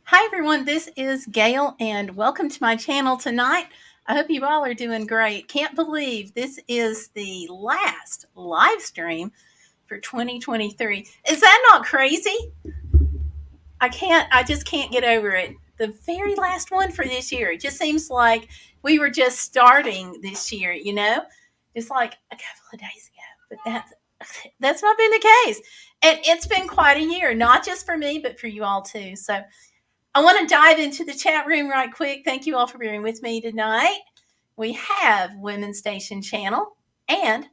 Hi everyone, this is Gail and welcome to my channel tonight. I hope you all are doing great. Can't believe this is the last live stream for 2023. Is that not crazy? I just can't get over it. The very last one for this year. It just seems like we were just starting this year, just like a couple of days ago. But that's not been the case. And it's been quite a year, not just for me, but for you all too. So I want to dive into the chat room right quick. Thank you all for being with me tonight. We have Women's Station Channel and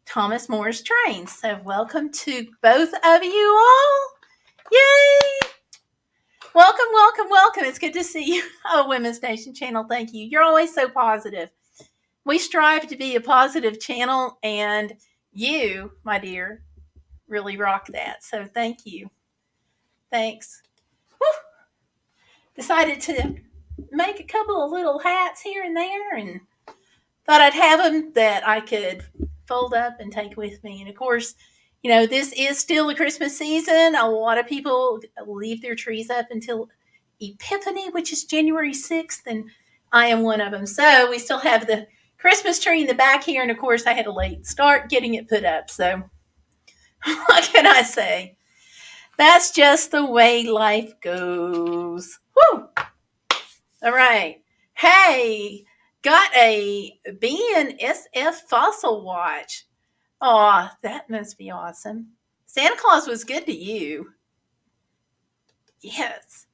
Thomas Moore's Trains. So welcome to both of you all. Yay! Welcome, welcome, welcome. It's good to see you. Oh, Women's Station Channel, thank you. You're always so positive. We strive to be a positive channel, and you, my dear, really rock that. So thank you. Thanks. Woo! Decided to make a couple of little hats here and there and thought I'd have them that I could fold up and take with me. And of course, this is still the Christmas season. A lot of people leave their trees up until Epiphany, which is January 6th, and I am one of them. So we still have the Christmas tree in the back here. And of course, I had a late start getting it put up. So what can I say? That's just the way life goes. Woo! All right. Hey, got a BNSF fossil watch. Oh, that must be awesome. Santa Claus was good to you. Yes.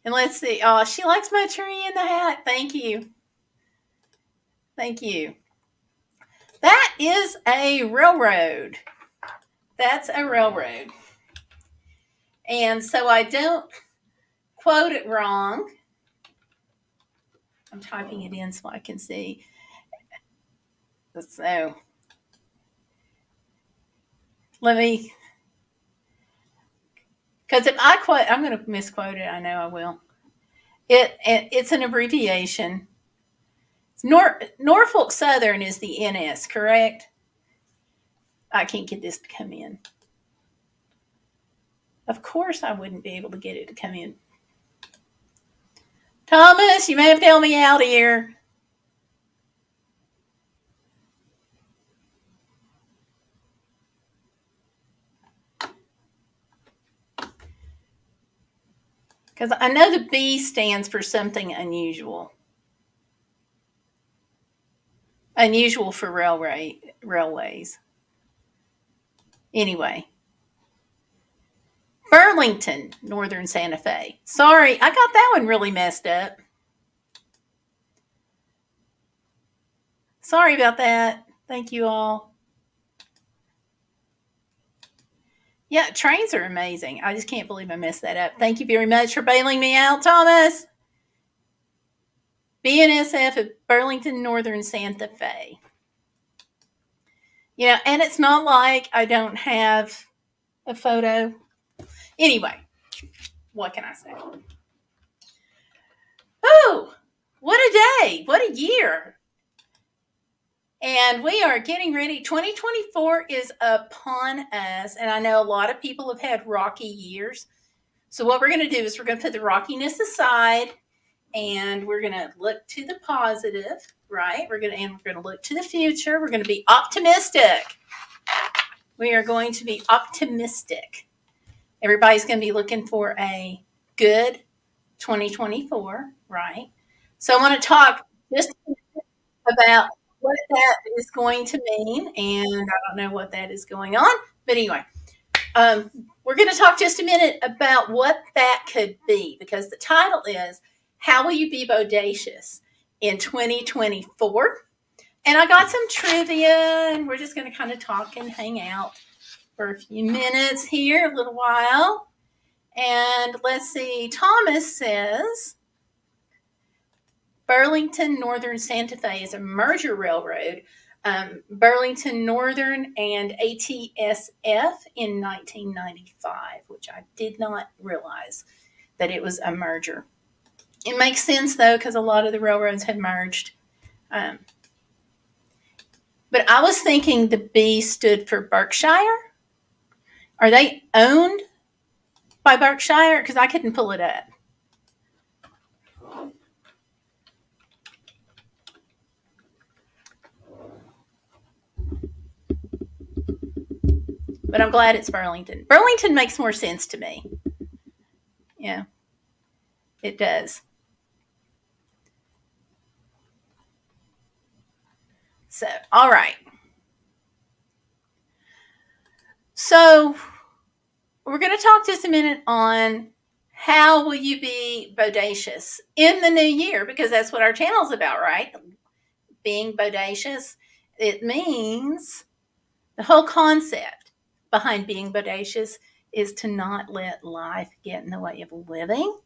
And let's see. Oh, she likes my tree in the hat. Thank you. Thank you. That is a railroad. That's a railroad. And so I don't quote it wrong. I'm typing it in so I can see. So let me, because if I quote, I'm going to misquote it. I know I will. It's an abbreviation. Norfolk Southern is the NS, correct? I can't get this to come in. Of course, I wouldn't be able to get it to come in. Thomas, you may have to help me out here. Because I know the B stands for something unusual. Unusual for railways. Anyway. Burlington, Northern Santa Fe. Sorry, I got that one really messed up. Sorry about that. Thank you all. Yeah, trains are amazing. I just can't believe I messed that up. Thank you very much for bailing me out, Thomas. BNSF at Burlington, Northern Santa Fe. And it's not like I don't have a photo. Anyway, what can I say? Oh, what a day. What a year. And we are getting ready. 2024 is upon us. And I know a lot of people have had rocky years. So what we're going to do is we're going to put the rockiness aside and we're going to look to the positive, right? We're going to look to the future. We're going to be optimistic. We are going to be optimistic. Everybody's going to be looking for a good 2024, right? So I want to talk just about what that is going to mean, and I don't know what that is going on, but anyway, we're going to talk just a minute about what that could be, because the title is How Will You Be Bodacious in 2024? And I got some trivia, and we're just going to kind of talk and hang out for a few minutes here, a little while. And let's see, Thomas says Burlington Northern Santa Fe is a merger railroad. Burlington Northern and ATSF in 1995, which I did not realize that it was a merger. It makes sense, though, because a lot of the railroads had merged. But I was thinking the B stood for Berkshire. Are they owned by Berkshire? Because I couldn't pull it up. but I'm glad it's Burlington. Burlington makes more sense to me. Yeah, it does. So, all right. So, we're going to talk just a minute on how will you be bodacious in the new year, because that's what our channel is about, right? Being bodacious. It means the whole concept behind being bodacious is to not let life get in the way of living,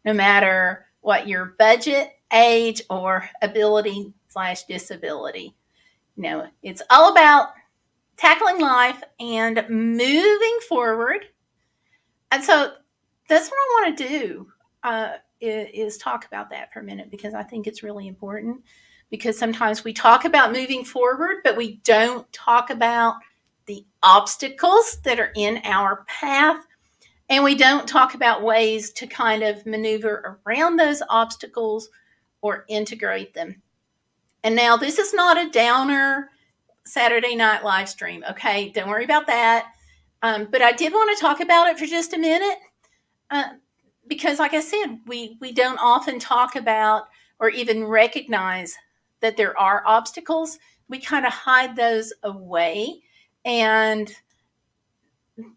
no matter what your budget, age, or ability/disability. It's all about tackling life and moving forward. And so that's what I want to do, is talk about that for a minute, because I think it's really important. Because sometimes we talk about moving forward, but we don't talk about the obstacles that are in our path. And we don't talk about ways to kind of maneuver around those obstacles or integrate them. And now, this is not a downer Saturday night live stream, okay? Don't worry about that. But I did want to talk about it for just a minute, because, like I said, we don't often talk about or even recognize that there are obstacles. We kind of hide those away, and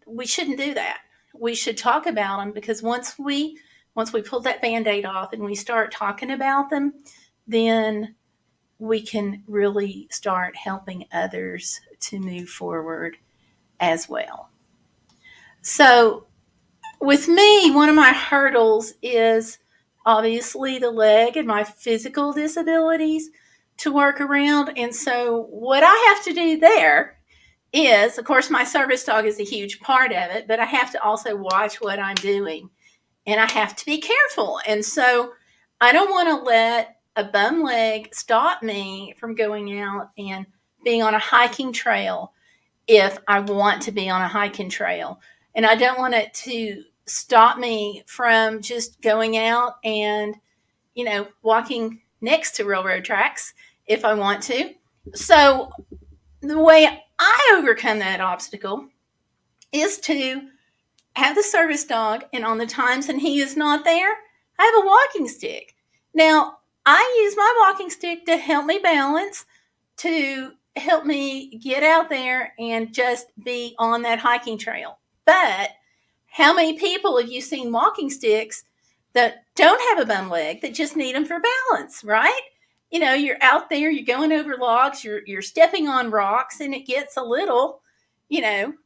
we shouldn't do that. We should talk about them, because once we pull that Band-Aid off and we start talking about them, then we can really start helping others to move forward as well. So, with me, one of my hurdles is obviously the leg and my physical disabilities to work around. And so, what I have to do there is, of course, my service dog is a huge part of it, but I have to also watch what I'm doing, and I have to be careful. And so, I don't want to let a bum leg stop me from going out and being on a hiking trail if I want to be on a hiking trail. And I don't want it to stop me from just going out and, walking next to railroad tracks if I want to. So the way I overcome that obstacle is to have the service dog, and on the times when he is not there, I have a walking stick. Now, I use my walking stick to help me balance, to help me get out there and just be on that hiking trail. But how many people have you seen walking sticks that don't have a bum leg, that just need them for balance, right? You're out there, you're going over logs, you're stepping on rocks, and it gets a little,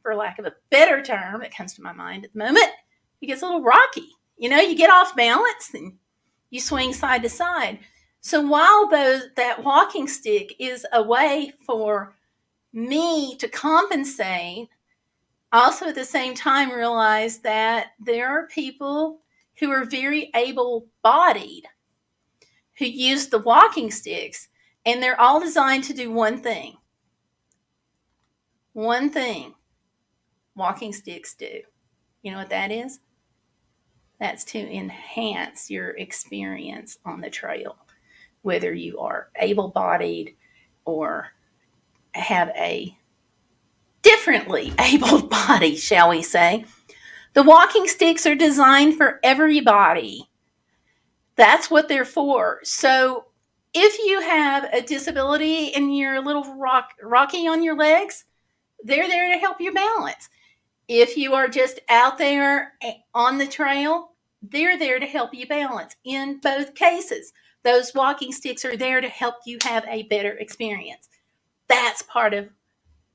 for lack of a better term that comes to my mind at the moment, it gets a little rocky. You get off balance and you swing side to side. So while that walking stick is a way for me to compensate, also at the same time realize that there are people who are very able-bodied who use the walking sticks, and they're all designed to do one thing. One thing walking sticks do. You know what that is? That's to enhance your experience on the trail, whether you are able-bodied or have a differently able body, shall we say. The walking sticks are designed for everybody. That's what they're for. So if you have a disability and you're a little rocky on your legs, they're there to help you balance. If you are just out there on the trail, they're there to help you balance. In both cases, those walking sticks are there to help you have a better experience. That's part of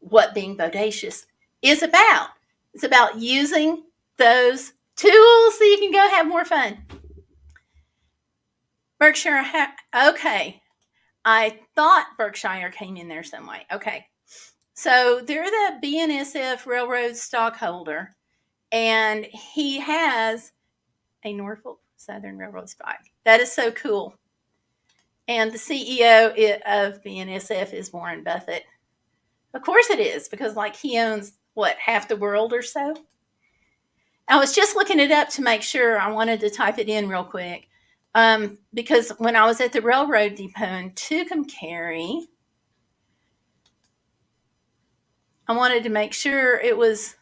what being bodacious is about. It's about using those tools so you can go have more fun. Berkshire, okay. I thought Berkshire came in there some way. Okay. So they're the BNSF Railroad stockholder, and he has a Norfolk Southern Railroad spike. That is so cool. And the CEO of BNSF is Warren Buffett. Of course it is, because he owns, half the world or so? I was just looking it up to make sure. I wanted to type it in real quick. Because when I was at the railroad depot in Tucumcari, I wanted to make sure it was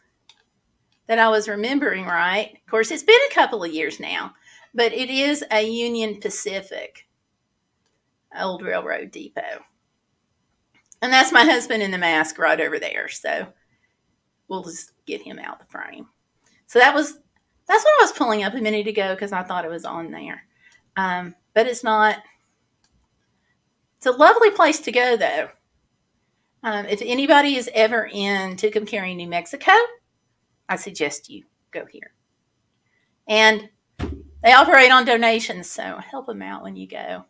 that I was remembering right. Of course, it's been a couple of years now, but it is a Union Pacific old railroad depot. And that's my husband in the mask right over there. So we'll just get him out the frame. So that's what I was pulling up a minute ago because I thought it was on there. But it's not. It's a lovely place to go, though. If anybody is ever in Tucumcari, New Mexico, I suggest you go here. And they operate on donations, so help them out when you go.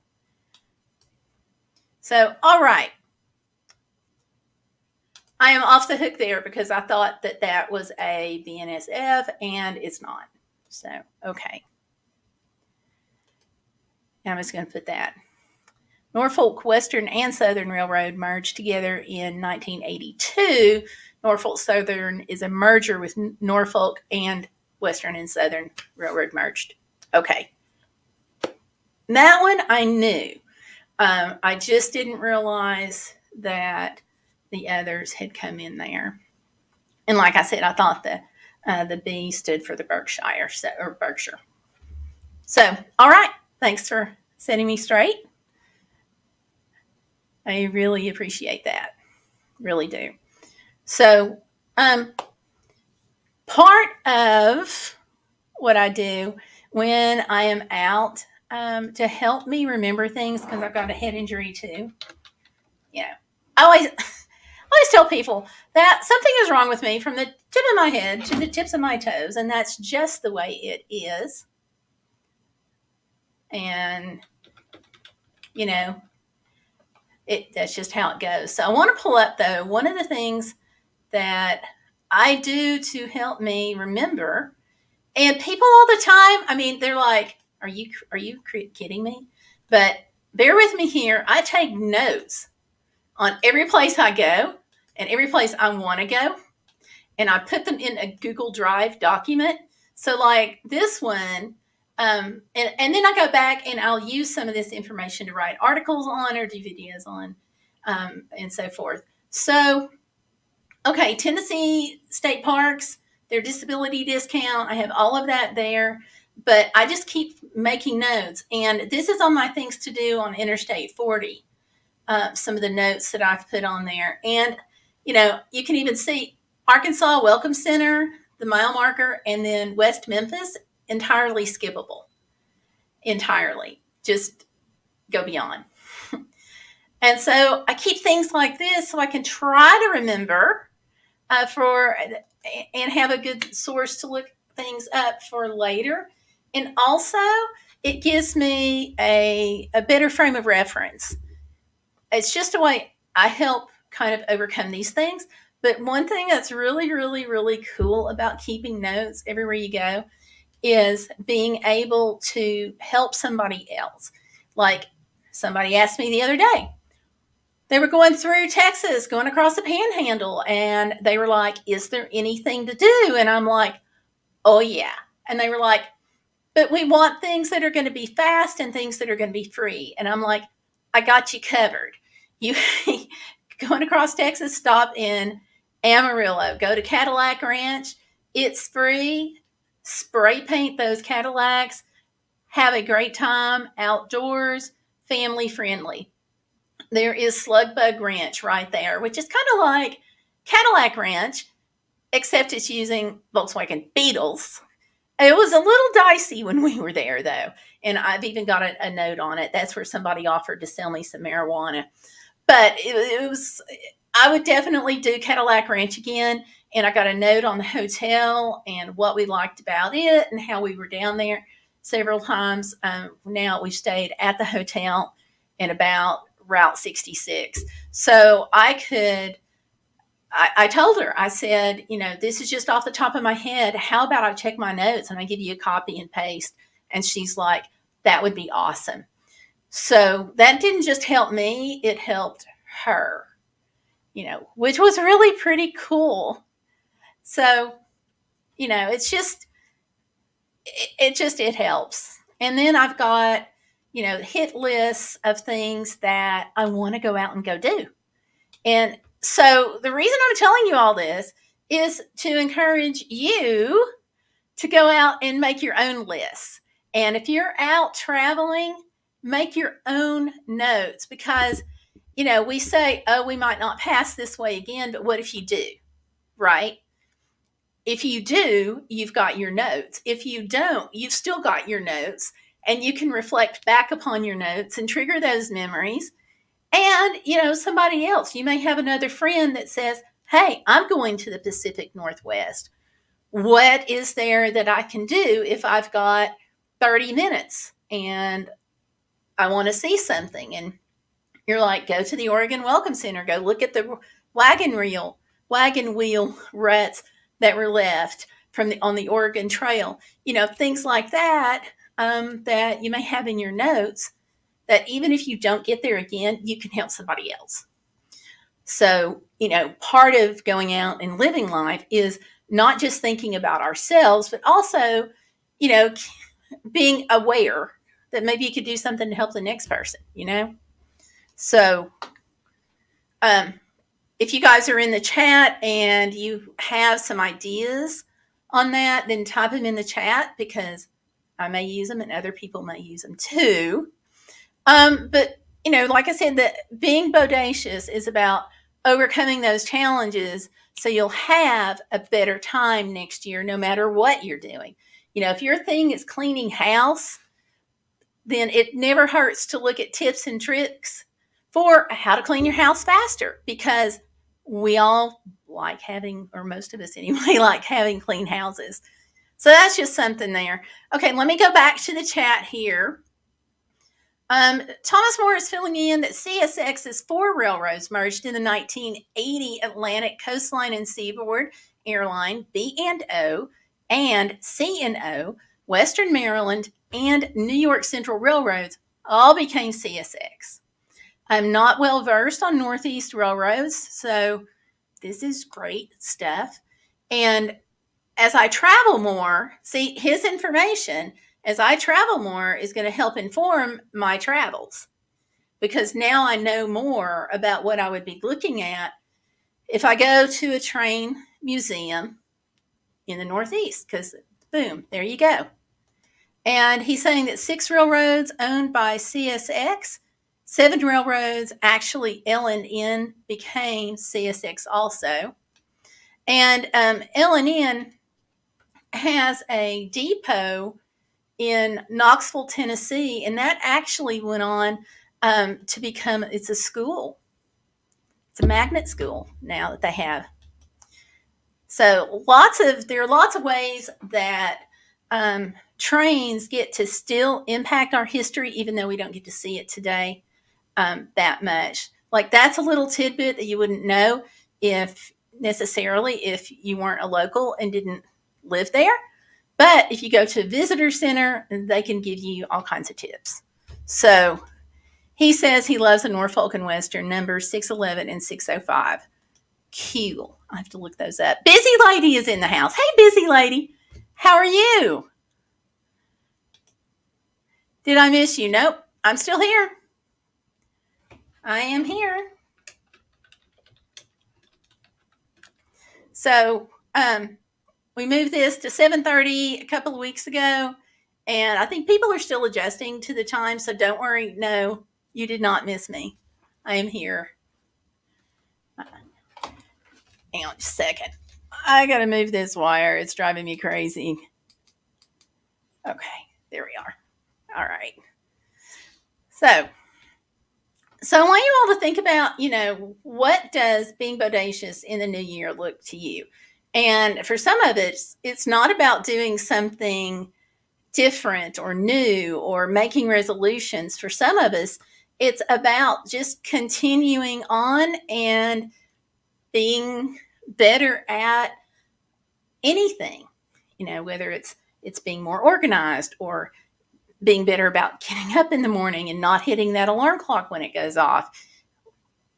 So, all right. I am off the hook there because I thought that was a BNSF, and it's not. So, okay. And I'm just going to put that. Norfolk Western and Southern Railroad merged together in 1982. Norfolk Southern is a merger with Norfolk, and Western and Southern Railroad merged. Okay. That one I knew. I just didn't realize that the others had come in there. And like I said, I thought the B stood for the Berkshire, or Berkshire. So, all right. Thanks for setting me straight. I really appreciate that. Really do. So, part of what I do when I am out to help me remember things, because I've got a head injury too. You know, I always tell people that something is wrong with me from the tip of my head to the tips of my toes, and that's just the way it is. And, that's just how it goes. So I want to pull up, though, one of the things that I do to help me remember, and people all the time, I mean, they're like, are you kidding me? But bear with me here. I take notes on every place I go and every place I want to go, and I put them in a Google Drive document. So like this one, and then I go back and I'll use some of this information to write articles on or do videos on, and so forth. So, okay, Tennessee state parks, their disability discount, I have all of that there, but I just keep making notes. And this is on my things to do on Interstate 40, some of the notes that I've put on there. And, you can even see Arkansas Welcome Center, the mile marker, and then West Memphis, entirely skippable. Entirely. Just go beyond. And so I keep things like this so I can try to remember and have a good source to look things up for later. And also, it gives me a better frame of reference. It's just a way I help kind of overcome these things. But one thing that's really, really, really cool about keeping notes everywhere you go is being able to help somebody else. Like somebody asked me the other day, they were going through Texas, going across the Panhandle, and they were like, is there anything to do? And I'm like, oh yeah. And they were like, but we want things that are going to be fast and things that are going to be free. And I'm like, I got you covered. You going across Texas, stop in Amarillo, go to Cadillac Ranch. It's free. Spray paint those Cadillacs. Have a great time outdoors, family friendly. There is Slugbug Ranch right there, which is kind of like Cadillac Ranch, except it's using Volkswagen Beetles. It was a little dicey when we were there, though, and I've even got a note on it. That's where somebody offered to sell me some marijuana. But it was, I would definitely do Cadillac Ranch again, and I got a note on the hotel and what we liked about it and how we were down there several times. Now we've stayed at the hotel and about Route 66. So I told her, I said, this is just off the top of my head. How about I check my notes and I give you a copy and paste? And she's like, that would be awesome. So that didn't just help me, it helped her, which was really pretty cool. So, it helps. And then I've got, hit lists of things that I want to go out and go do. And So the reason I'm telling you all this is to encourage you to go out and make your own lists. And if you're out traveling, make your own notes because, we say, oh, we might not pass this way again, but what if you do, right? If you do, you've got your notes. If you don't, you've still got your notes and you can reflect back upon your notes and trigger those memories. And, somebody else, you may have another friend that says, hey, I'm going to the Pacific Northwest. What is there that I can do if I've got 30 minutes and I want to see something? And you're like, go to the Oregon Welcome Center, go look at the wagon wheel ruts that were left on the Oregon Trail. Things like that, that you may have in your notes, that even if you don't get there again, you can help somebody else. So, part of going out and living life is not just thinking about ourselves, but also, being aware that maybe you could do something to help the next person, So, if you guys are in the chat and you have some ideas on that, then type them in the chat because I may use them and other people may use them too. But, like I said, that being bodacious is about overcoming those challenges so you'll have a better time next year, no matter what you're doing. If your thing is cleaning house, then it never hurts to look at tips and tricks for how to clean your house faster, because we all like having, or most of us anyway, like having clean houses. So that's just something there. Okay, let me go back to the chat here. Thomas Moore is filling in that CSX's 4 railroads merged in the 1980 Atlantic Coastline and Seaboard Airline, B&O, and C&O, Western Maryland, and New York Central Railroads all became CSX. I'm not well versed on Northeast railroads, so this is great stuff. And as I travel more, see, his information as I travel more is going to help inform my travels, because now I know more about what I would be looking at if I go to a train museum in the Northeast, because boom, there you go. And he's saying that 6 railroads owned by CSX, 7 railroads, actually L&N became CSX also. And L&N has a depot in Knoxville, Tennessee, and that actually went on to become, it's a school. It's a magnet school now that they have. So there are lots of ways that trains get to still impact our history, even though we don't get to see it today that much. Like, that's a little tidbit that you wouldn't know if you weren't a local and didn't live there. But if you go to a visitor center, they can give you all kinds of tips. So he says he loves the Norfolk and Western numbers 611 and 605. Cool. I have to look those up. Busy Lady is in the house. Hey, Busy Lady. How are you? Did I miss you? Nope. I'm still here. I am here. So, we moved this to 7:30 a couple of weeks ago, and I think people are still adjusting to the time, so don't worry. No, you did not miss me. I am here. Hang on just a second. I got to move this wire. It's driving me crazy. Okay, there we are. All right. So I want you all to think about, what does being bodacious in the new year look to you? And for some of it, it's not about doing something different or new or making resolutions. For some of us, it's about just continuing on and being better at anything, whether it's being more organized or being better about getting up in the morning and not hitting that alarm clock when it goes off.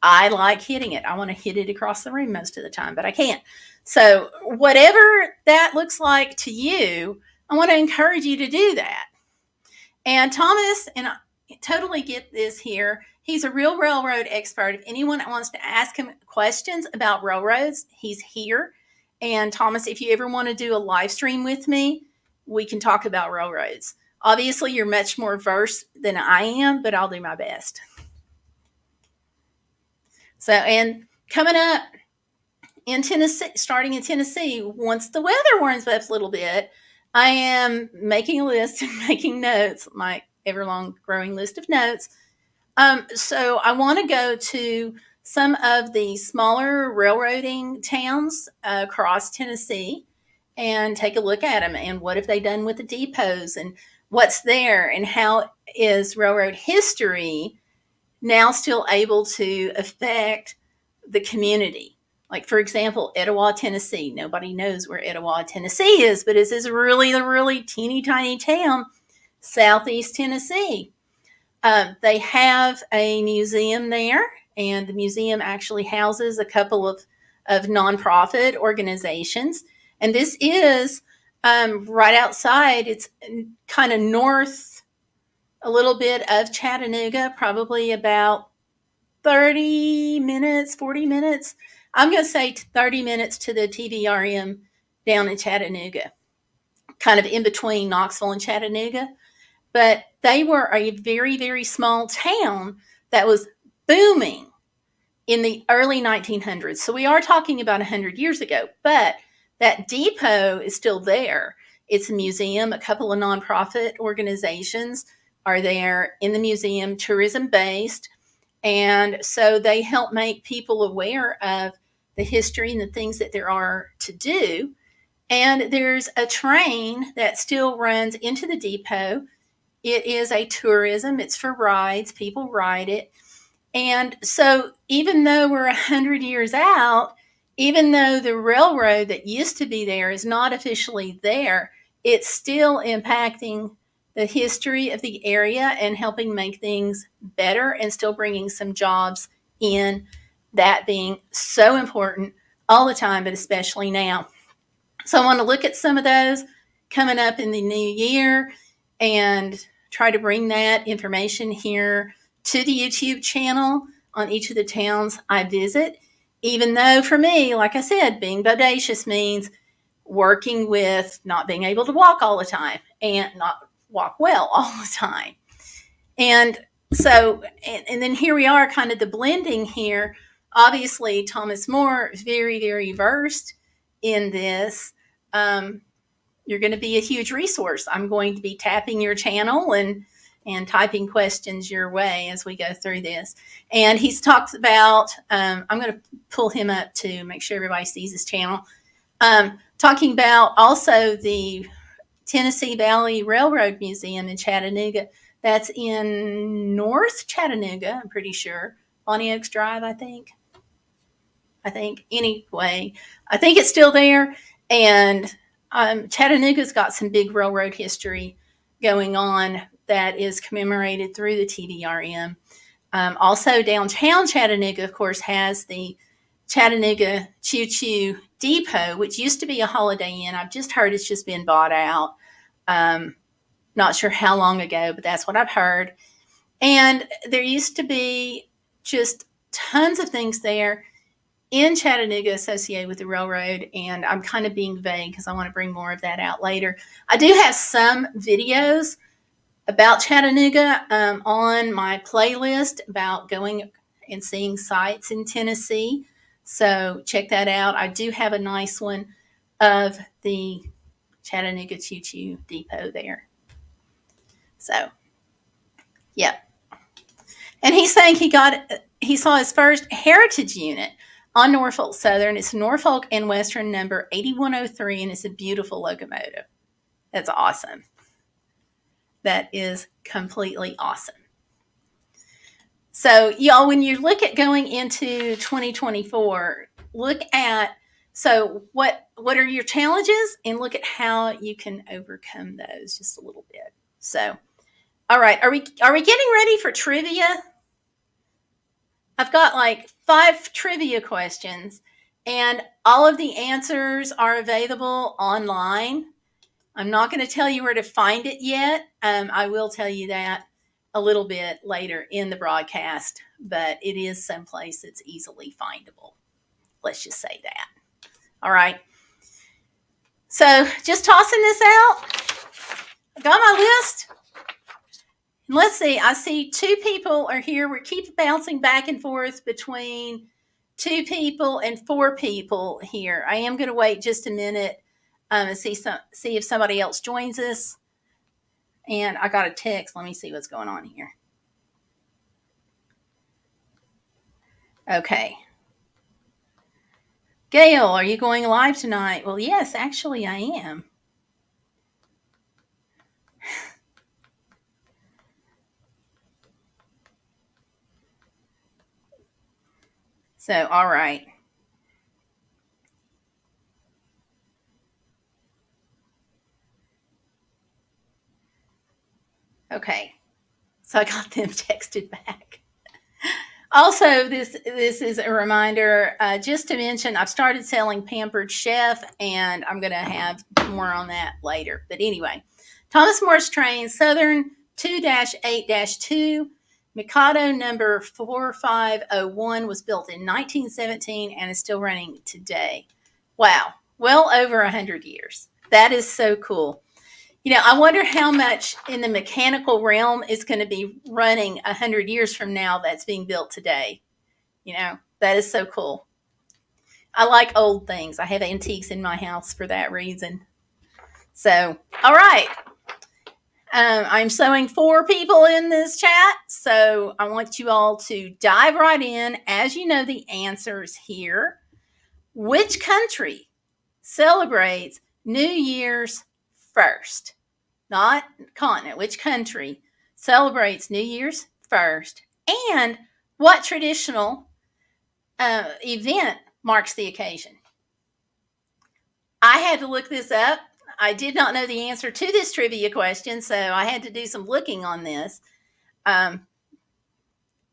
I like hitting it. I want to hit it across the room most of the time, but I can't. So whatever that looks like to you, I want to encourage you to do that. And Thomas, and totally get this here. He's a real railroad expert. If anyone wants to ask him questions about railroads, he's here. And Thomas, if you ever want to do a live stream with me, we can talk about railroads. Obviously, you're much more versed than I am, but I'll do my best. So, and coming up in Tennessee, starting in Tennessee, once the weather warms up a little bit, I am making a list and making notes, my ever long growing list of notes. So I want to go to some of the smaller railroading towns across Tennessee and take a look at them. And what have they done with the depots and what's there and how is railroad history now still able to affect the community? Like, for example, Etowah, Tennessee. Nobody knows where Etowah, Tennessee is, but it's this really teeny tiny town, southeast Tennessee. They have a museum there, and the museum actually houses a couple of nonprofit organizations. And this is right outside. It's kind of north a little bit of Chattanooga, probably about 30 minutes, 40 minutes. I'm going to say 30 minutes to the TVRM down in Chattanooga, kind of in between Knoxville and Chattanooga. But they were a very small town that was booming in the early 1900s. So we are talking about 100 years ago, but that depot is still there. It's a museum. A couple of nonprofit organizations are there in the museum, tourism based. And so they help make people aware of the history and the things that there are to do. And there's a train that still runs into the depot. It is a tourism, it's for rides, people ride it. And so even though we're 100 years out, even though the railroad that used to be there is not officially there, it's still impacting the history of the area and helping make things better and still bringing some jobs in, that being so important all the time, but especially now. So I want to look at some of those coming up in the new year and try to bring that information here to the YouTube channel on each of the towns I visit. Even though for me, like I said, being bodacious means working with not being able to walk all the time and not walk well all the time. And so, and then here we are, kind of the blending here. Obviously, Thomas More, very versed in this. You're going to be a huge resource. I'm going to be tapping your channel and typing questions your way as we go through this. And he's talked about, I'm going to pull him up to make sure everybody sees his channel, talking about also the Tennessee Valley Railroad Museum in Chattanooga. That's in North Chattanooga, I'm pretty sure. Bonnie Oaks Drive, I think. Anyway, I think it's still there. And Chattanooga's got some big railroad history going on that is commemorated through the TVRM. Also, downtown Chattanooga, of course, has the Chattanooga Choo Choo Depot, which used to be a Holiday Inn. I've just heard it's just been bought out. Not sure how long ago, but that's what I've heard. And there used to be just tons of things there in Chattanooga associated with the railroad, and I'm kind of being vague because I want to bring more of that out later. I do have some videos about Chattanooga on my playlist about going and seeing sites in Tennessee, so check that out. I do have a nice one of the Chattanooga Choo Choo Depot there. So, yeah. And he's saying he saw his first heritage unit on Norfolk Southern. It's Norfolk and Western number 8103, and it's a beautiful locomotive. That's awesome. That is completely awesome. So, y'all, when you look at going into 2024, look at, so what are your challenges, and look at how you can overcome those just a little bit. So, all right, are we getting ready for trivia? I've got like 5 trivia questions, and all of the answers are available online. I'm not going to tell you where to find it yet. I will tell you that a little bit later in the broadcast, but it is someplace that's easily findable. Let's just say that. All right. So just tossing this out. I got my list. And let's see. I see 2 people are here. We keep bouncing back and forth between 2 people and 4 people here. I am going to wait just a minute and see if somebody else joins us. And I got a text. Let me see what's going on here. Okay. Gail, are you going live tonight? Well, yes, actually I am. So, all right. Okay. So I got them texted back. Also, this is a reminder, just to mention, I've started selling Pampered Chef, and I'm going to have more on that later. But anyway, Thomas Morris Train, Southern 2-8-2, Mikado number 4501 was built in 1917 and is still running today. Wow, well over 100 years. That is so cool. You know, I wonder how much in the mechanical realm is going to be running 100 years from now that's being built today. You know, that is so cool. I like old things. I have antiques in my house for that reason. So, all right. I'm showing 4 people in this chat, so I want you all to dive right in. As you know the answers here. Which country celebrates New Year's first? Not continent. Which country celebrates New Year's first? And what traditional event marks the occasion? I had to look this up. I did not know the answer to this trivia question, so I had to do some looking on this.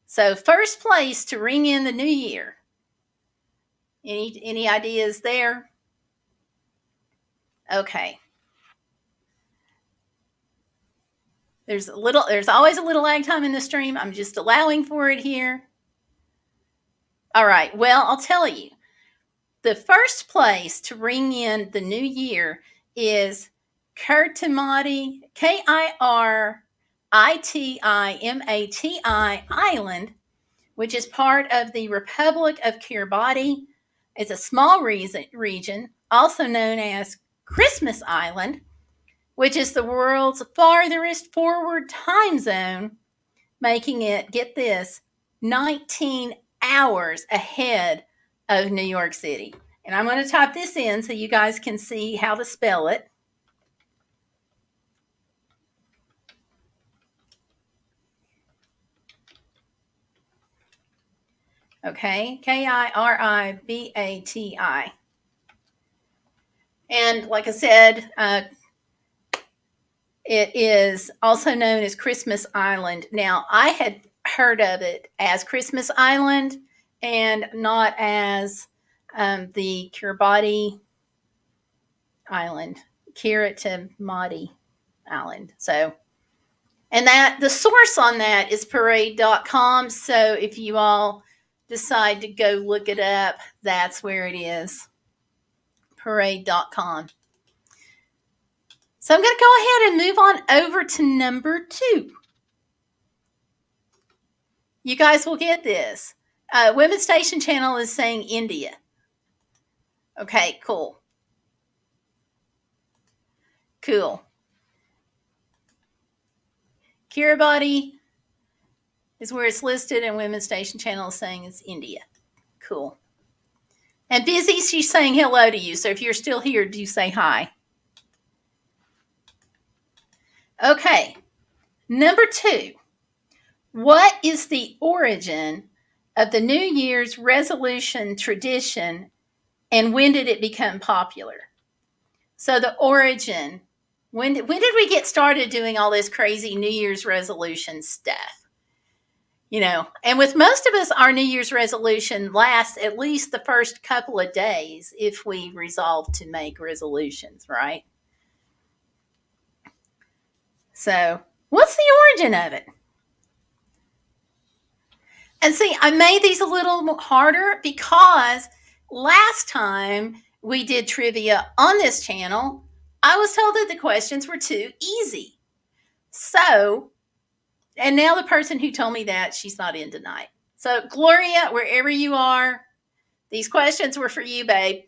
So first place to ring in the new year. Any ideas there? Okay. There's always a little lag time in the stream. I'm just allowing for it here. All right. Well, I'll tell you. The first place to ring in the new year is Kirtimati, Kiritiimati Island, which is part of the Republic of Kiribati. It's a small region, also known as Christmas Island, which is the world's farthest forward time zone, making it, get this, 19 hours ahead of New York City. And I'm going to type this in so you guys can see how to spell it. Okay, Kiribati. And like I said, it is also known as Christmas Island. Now, I had heard of it as Christmas Island and not as the Kiribati Island, Kiritimati Island. So, and that the source on that is parade.com. So if you all decide to go look it up, that's where it is, parade.com. So I'm going to go ahead and move on over to number 2. You guys will get this. Women's Station Channel is saying India. Okay, cool. Cool. Kiribati is where it's listed, and Women's Station Channel is saying it's India. Cool. And Busy, she's saying hello to you. So if you're still here, do say hi. Okay. Number 2. What is the origin of the New Year's resolution tradition, and when did it become popular? So the origin, when did we get started doing all this crazy New Year's resolution stuff? You know, and with most of us, our New Year's resolution lasts at least the first couple of days if we resolve to make resolutions, right? So what's the origin of it? And see, I made these a little harder because last time we did trivia on this channel, I was told that the questions were too easy. So, and now the person who told me that, she's not in tonight. So, Gloria, wherever you are, these questions were for you, babe.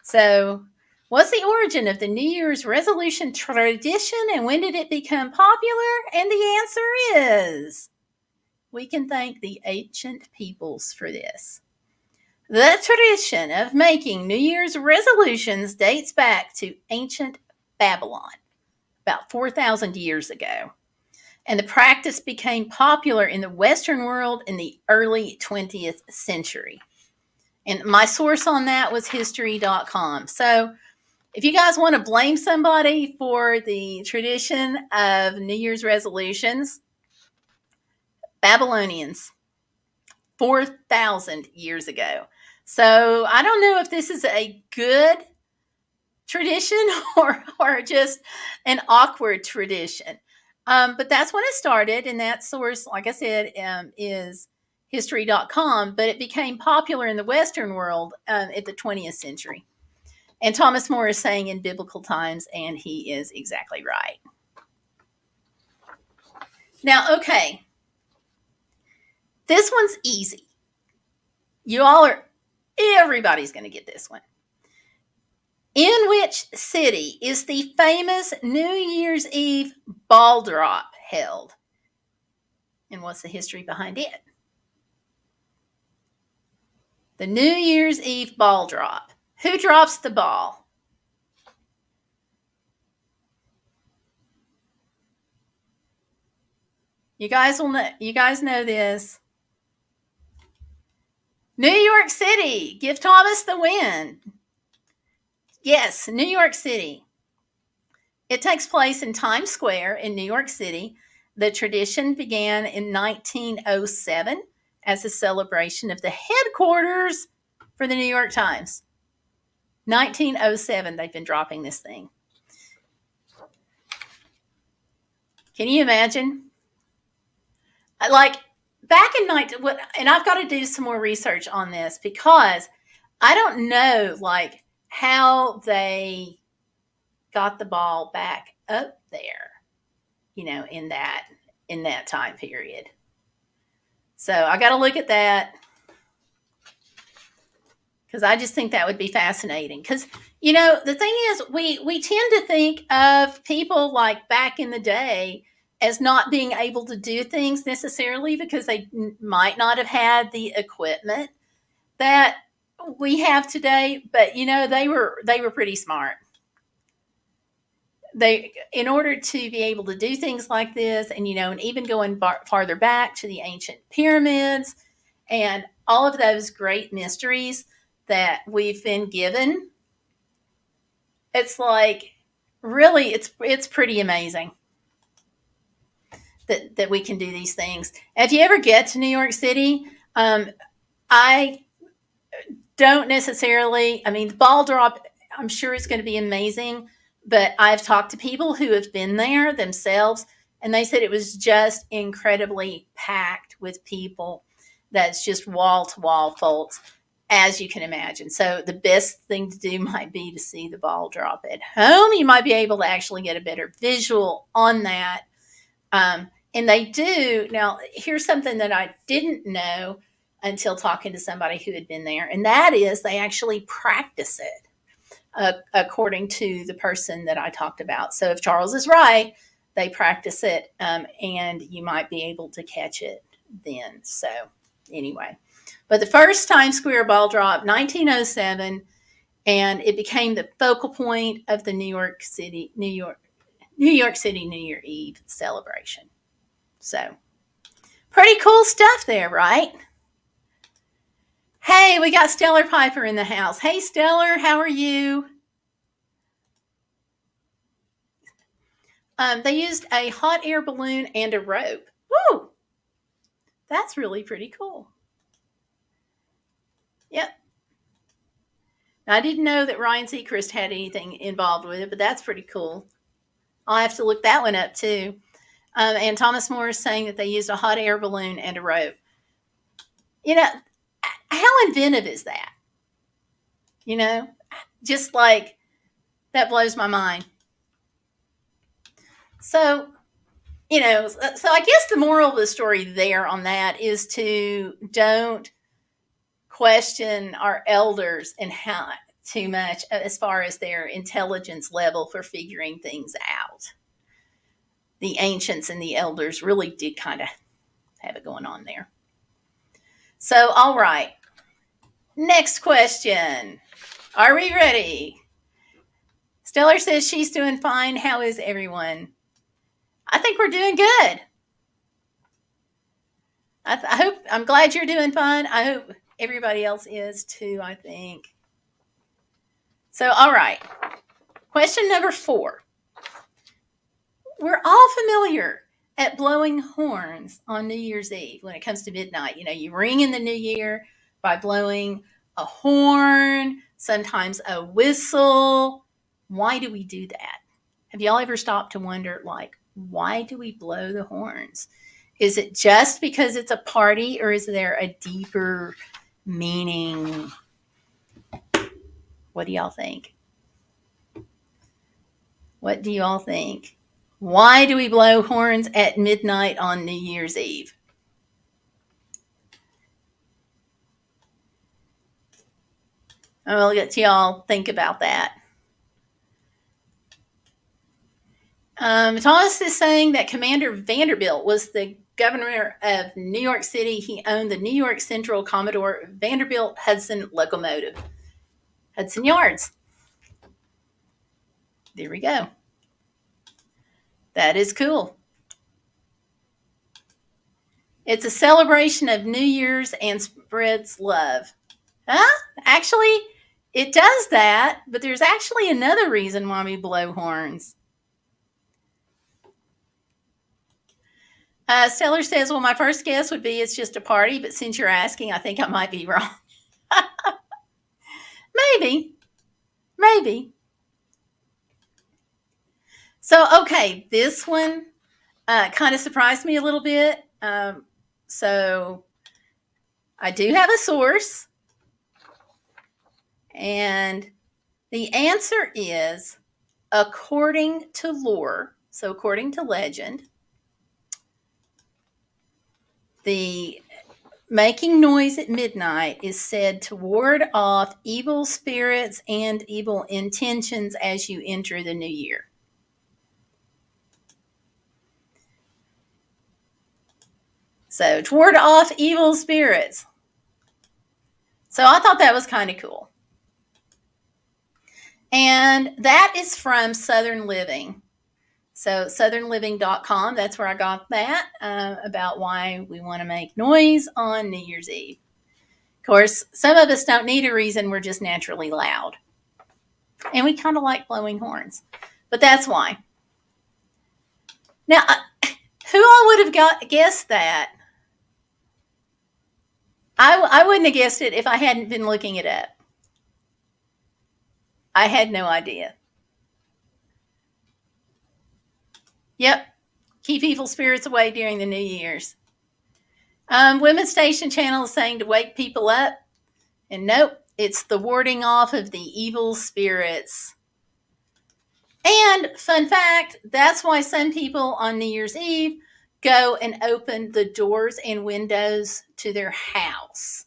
So, what's the origin of the New Year's resolution tradition and when did it become popular? And the answer is we can thank the ancient peoples for this. The tradition of making New Year's resolutions dates back to ancient Babylon, about 4,000 years ago. And the practice became popular in the Western world in the early 20th century. And my source on that was history.com. So if you guys want to blame somebody for the tradition of New Year's resolutions, Babylonians, 4,000 years ago. So I don't know if this is a good tradition or just an awkward tradition. But that's when it started. And that source, like I said, is history.com. But it became popular in the Western world at the 20th century. And Thomas More is saying in biblical times, and he is exactly right. Now, okay. This one's easy. Everybody's going to get this one. In which city is the famous New Year's Eve ball drop held? And what's the history behind it? The New Year's Eve ball drop. Who drops the ball? You guys know this. New York City. Give Thomas the win. Yes, New York City. It takes place in Times Square in New York City. The tradition began in 1907 as a celebration of the headquarters for the New York Times. 1907, they've been dropping this thing. Can you imagine? Like back in and I've got to do some more research on this because I don't know like how they got the ball back up there, in that time period. So I got to look at that because I just think that would be fascinating. Because, the thing is, we tend to think of people like back in the day as not being able to do things necessarily because they might not have had the equipment that we have today. But, they were pretty smart. In order to be able to do things like this and even going farther back to the ancient pyramids and all of those great mysteries that we've been given, it's like really it's pretty amazing that we can do these things. If you ever get to New York City, I don't necessarily, the ball drop, I'm sure it's going to be amazing. But I've talked to people who have been there themselves, and they said it was just incredibly packed with people. That's just wall-to-wall folks, as you can imagine. So the best thing to do might be to see the ball drop at home. You might be able to actually get a better visual on that. And they do. Now, here's something that I didn't know until talking to somebody who had been there, and that is they actually practice it. According to the person that I talked about. So if Charles is right, they practice it and you might be able to catch it then. So anyway, but the first Times Square ball drop, 1907, and it became the focal point of the New York City New Year Eve celebration. So pretty cool stuff there, right? Hey, we got Stellar Piper in the house. Hey, Stellar, how are you? They used a hot air balloon and a rope. Woo! That's really pretty cool. Yep. Now, I didn't know that Ryan Seacrest had anything involved with it, but that's pretty cool. I'll have to look that one up too. And Thomas More is saying that they used a hot air balloon and a rope. You know, how inventive is that? You know, just like that blows my mind. So, so I guess the moral of the story there on that is to don't question our elders and how too much as far as their intelligence level for figuring things out. The ancients and the elders really did kind of have it going on there. So, all right. Next question. Are we ready? Stellar says she's doing fine. How is everyone? I think we're doing good. I'm glad you're doing fine. I hope everybody else is too, I think. So, all right. Question number 4. We're all familiar at blowing horns on New Year's Eve when it comes to midnight. You ring in the new year by blowing a horn, sometimes a whistle. Why do we do that? Have y'all ever stopped to wonder, like, why do we blow the horns? Is it just because it's a party, or is there a deeper meaning? What do y'all think? What do y'all think? Why do we blow horns at midnight on New Year's Eve? I'll let y'all think about that. Thomas is saying that Commander Vanderbilt was the governor of New York City. He owned the New York Central Commodore Vanderbilt Hudson locomotive. Hudson Yards. There we go. That is cool. It's a celebration of New Year's and spreads love. Huh? Actually, it does that, but there's actually another reason why we blow horns. Stellar says, well, my first guess would be it's just a party, but since you're asking, I think I might be wrong. Maybe. So, okay, this one kind of surprised me a little bit. So I do have a source. And the answer is, according to lore, so according to legend, the making noise at midnight is said to ward off evil spirits and evil intentions as you enter the new year. So, to ward off evil spirits. So, I thought that was kind of cool. And that is from Southern Living. So southernliving.com, that's where I got that, about why we want to make noise on New Year's Eve. Of course, some of us don't need a reason. We're just naturally loud. And we kind of like blowing horns. But that's why. Now, who all would have guessed that? I wouldn't have guessed it if I hadn't been looking it up. I had no idea. Yep. Keep evil spirits away during the New Year's. Women's Station Channel is saying to wake people up. And nope, it's the warding off of the evil spirits. And fun fact, that's why some people on New Year's Eve go and open the doors and windows to their house.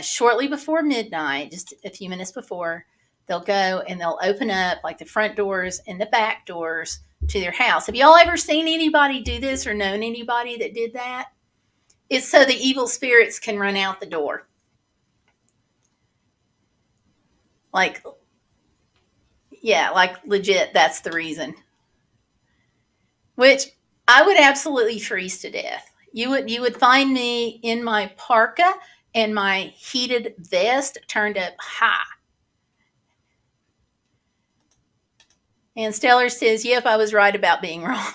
Shortly before midnight, just a few minutes before, they'll go and they'll open up like the front doors and the back doors to their house. Have y'all ever seen anybody do this or known anybody that did that? It's so the evil spirits can run out the door. Like legit, that's the reason. Which I would absolutely freeze to death. You would find me in my parka and my heated vest turned up high. And Stellar says, yep, I was right about being wrong.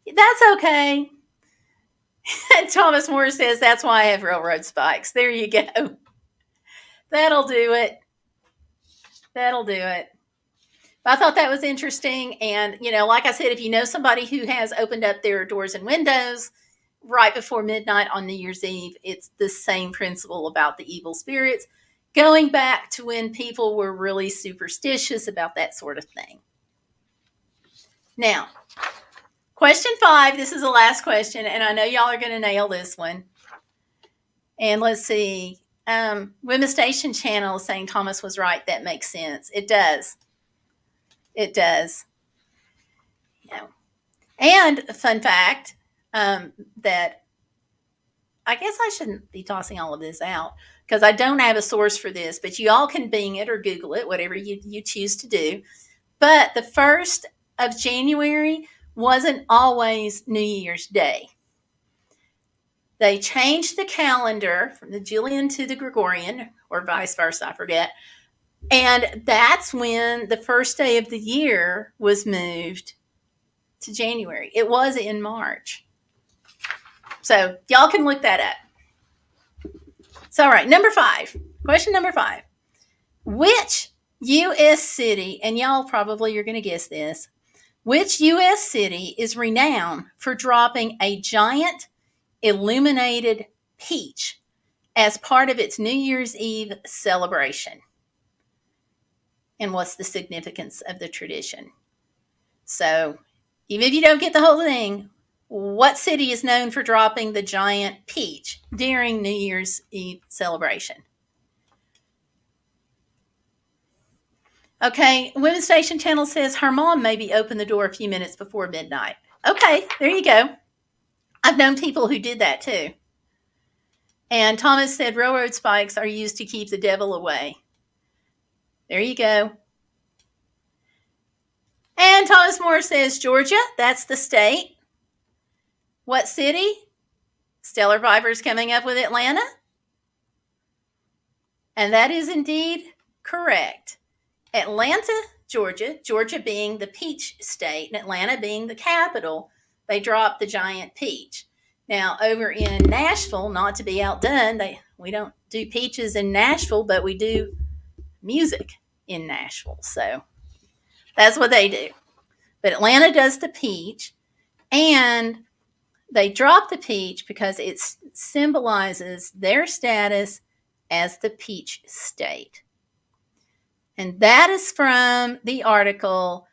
That's okay. Thomas Moore says, that's why I have railroad spikes. There you go. That'll do it. I thought that was interesting. And, like I said, if you know somebody who has opened up their doors and windows right before midnight on New Year's Eve, it's the same principle about the evil spirits, going back to when people were really superstitious about that sort of thing. Now, question 5, this is the last question, and I know y'all are going to nail this one. And let's see. Women's Station Channel is saying Thomas was right. That makes sense. It does. It does. And a fun fact that I guess I shouldn't be tossing all of this out because I don't have a source for this, but you all can Bing it or Google it, whatever you choose to do. But the 1st of January wasn't always New Year's Day. They changed the calendar from the Julian to the Gregorian, or vice versa, I forget. And that's when the first day of the year was moved to January. It was in March. So y'all can look that up. So, all right, question number 5. Which U.S. city, and y'all probably are going to guess this, which U.S. city is renowned for dropping a giant illuminated peach as part of its New Year's Eve celebration? And what's the significance of the tradition? So, even if you don't get the whole thing, what city is known for dropping the giant peach during New Year's Eve celebration? Okay, Women's Station Channel says her mom maybe opened the door a few minutes before midnight. Okay, there you go. I've known people who did that too. And Thomas said railroad spikes are used to keep the devil away. There you go. And Thomas Moore says Georgia, that's the state. What city? Stellar Viper's coming up with Atlanta. And that is indeed correct. Atlanta, Georgia, Georgia being the peach state and Atlanta being the capital, they dropped the giant peach. Now, over in Nashville, not to be outdone, we don't do peaches in Nashville, but we do music in Nashville. So that's what they do. But Atlanta does the peach, and they drop the peach because it symbolizes their status as the peach state. And that is from the article,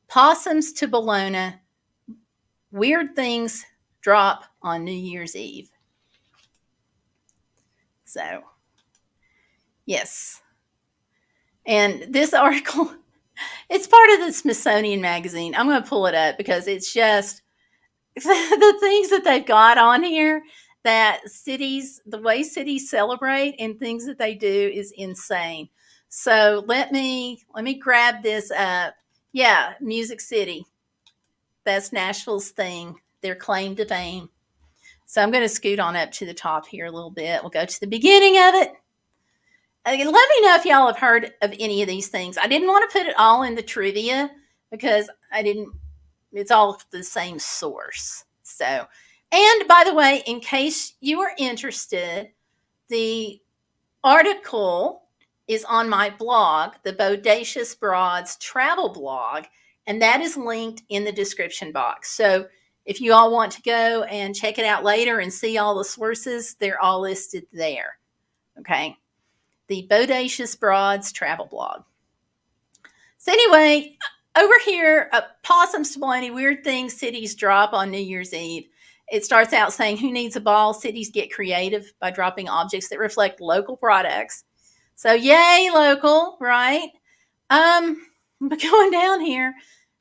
Possums to Bologna, Weird Things Drop on New Year's Eve. So, yes. And this article, it's part of the Smithsonian Magazine. I'm going to pull it up because it's just the things that they've got on here, that the way cities celebrate and things that they do is insane. So let me grab this up. Yeah, Music City. That's Nashville's thing, their claim to fame. So I'm going to scoot on up to the top here a little bit. We'll go to the beginning of it. Let me know if y'all have heard of any of these things. I didn't want to put it all in the trivia because it's all the same source. So, and by the way, in case you are interested, the article is on my blog, the Bodacious Broads travel blog, and that is linked in the description box. So if you all want to go and check it out later and see all the sources, they're all listed there. Okay. The Bodacious Broads travel blog. So anyway, over here, Possums to Bologna, Weird Things Cities Drop on New Year's Eve. It starts out saying, who needs a ball? Cities get creative by dropping objects that reflect local products. So yay, local, right? But going down here,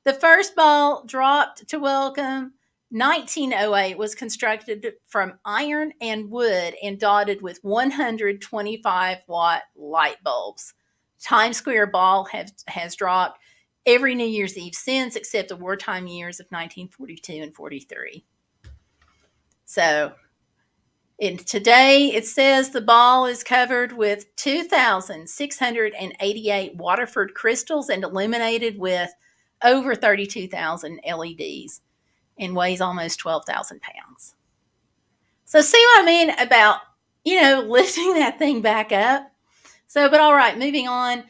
the first ball dropped to welcome 1908 was constructed from iron and wood and dotted with 125-watt light bulbs. Times Square ball has dropped every New Year's Eve since, except the wartime years of 1942 and 43. So today it says the ball is covered with 2,688 Waterford crystals and illuminated with over 32,000 LEDs and weighs almost 12,000 pounds. So see what I mean about, lifting that thing back up? So, but all right, moving on.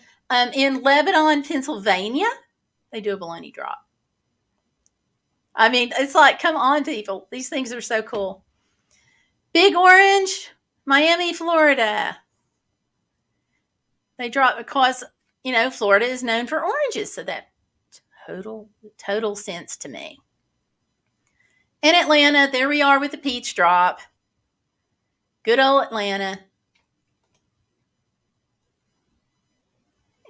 In Lebanon, Pennsylvania, they do a bologna drop. I mean, it's like, come on, people. These things are so cool. Big Orange, Miami, Florida. They drop because, Florida is known for oranges. So that total sense to me. In Atlanta, there we are with the peach drop. Good old Atlanta.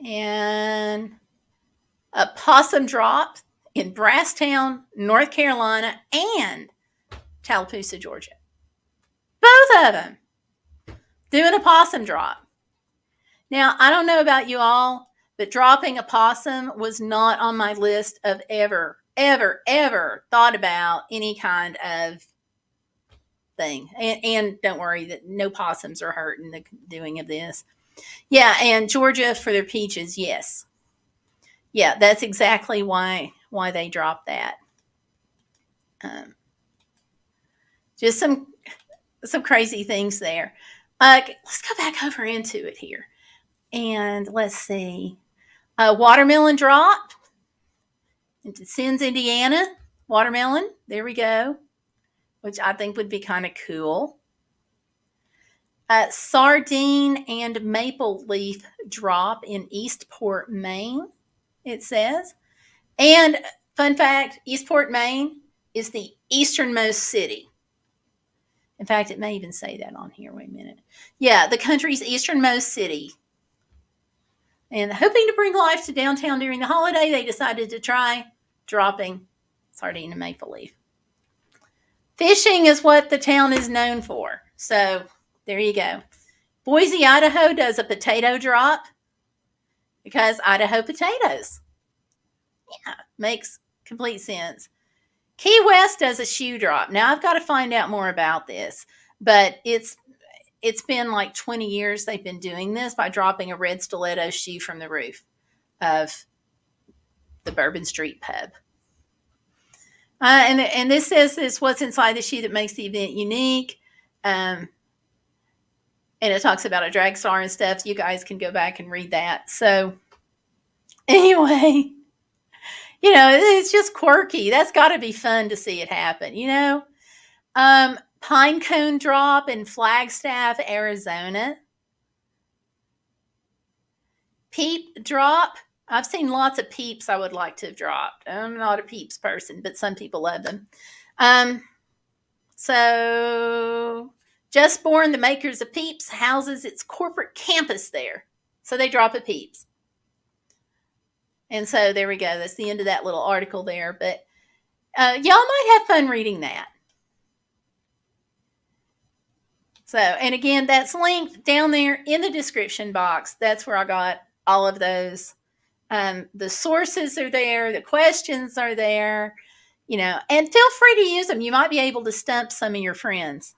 And a possum drop in Brasstown, North Carolina, and Tallapoosa, Georgia. Both of them doing a possum drop. Now, I don't know about you all, but dropping a possum was not on my list of ever thought about any kind of thing. And don't worry that no possums are hurt in the doing of this. Yeah, and Georgia for their peaches, yes. Yeah, that's exactly why they dropped that. Just some crazy things there. Let's go back over into it here. And let's see. Watermelon drop into Sins, Indiana. Watermelon. There we go. Which I think would be kind of cool. Sardine and maple leaf drop in Eastport, Maine, it says. And fun fact, Eastport, Maine is the easternmost city. In fact, it may even say that on here. Wait a minute. Yeah, the country's easternmost city. And hoping to bring life to downtown during the holiday, they decided to try dropping sardine and maple leaf. Fishing is what the town is known for. So there you go. Boise, Idaho does a potato drop because Idaho potatoes. Yeah, makes complete sense. Key West does a shoe drop. Now I've got to find out more about this, but it's been like 20 years they've been doing this by dropping a red stiletto shoe from the roof of the Bourbon Street pub. And this says this what's inside the shoe that makes the event unique. And it talks about a drag star and stuff. You guys can go back and read that. So anyway, it's just quirky. That's got to be fun to see it happen, Pine cone drop in Flagstaff, Arizona. Peep drop. I've seen lots of peeps I would like to have dropped. I'm not a peeps person, but some people love them. So Just Born, the makers of Peeps, houses its corporate campus there. So they drop a Peeps. And so there we go. That's the end of that little article there. But y'all might have fun reading that. So, and again, that's linked down there in the description box. That's where I got all of those. The sources are there. The questions are there. And feel free to use them. You might be able to stump some of your friends.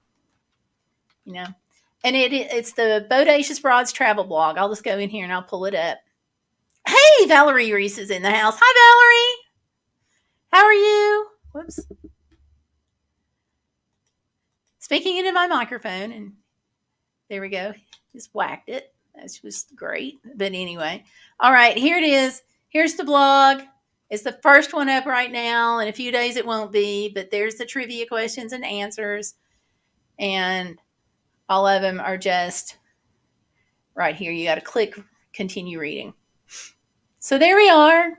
And it's the Bodacious Broads travel blog. I'll just go in here and I'll pull it up. Hey, Valerie Reese is in the house. Hi, Valerie. How are you? Whoops. Speaking into my microphone, and there we go. Just whacked it. That was great. But anyway, all right, here it is. Here's the blog. It's the first one up right now. In a few days, it won't be, but there's the trivia questions and answers. And all of them are just right here. You got to click continue reading. So there we are.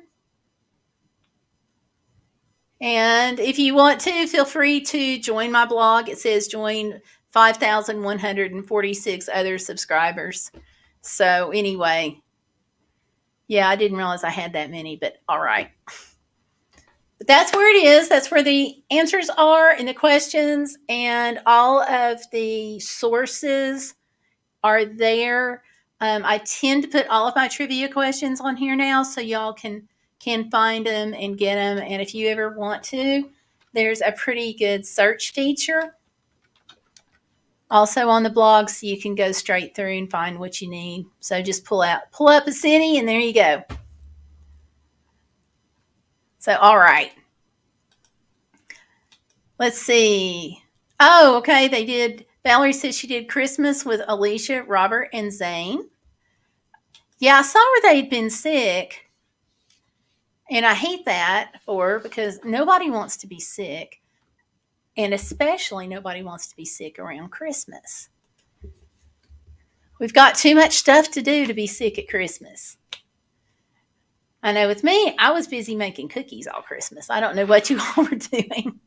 And if you want to, feel free to join my blog. It says join 5,146 other subscribers. So anyway, yeah, I didn't realize I had that many, but all right. But that's where it is. That's where the answers are and the questions, and all of the sources are there. I tend to put all of my trivia questions on here now, so y'all can find them and get them. And if you ever want to, there's a pretty good search feature also on the blog, so you can go straight through and find what you need. So just pull up a city, and there you go. So, all right. Let's see. Oh, okay. Valerie says she did Christmas with Alicia, Robert, and Zane. Yeah, I saw where they'd been sick. And I hate that because nobody wants to be sick. And especially nobody wants to be sick around Christmas. We've got too much stuff to do to be sick at Christmas. I know with me, I was busy making cookies all Christmas. I don't know what you all were doing.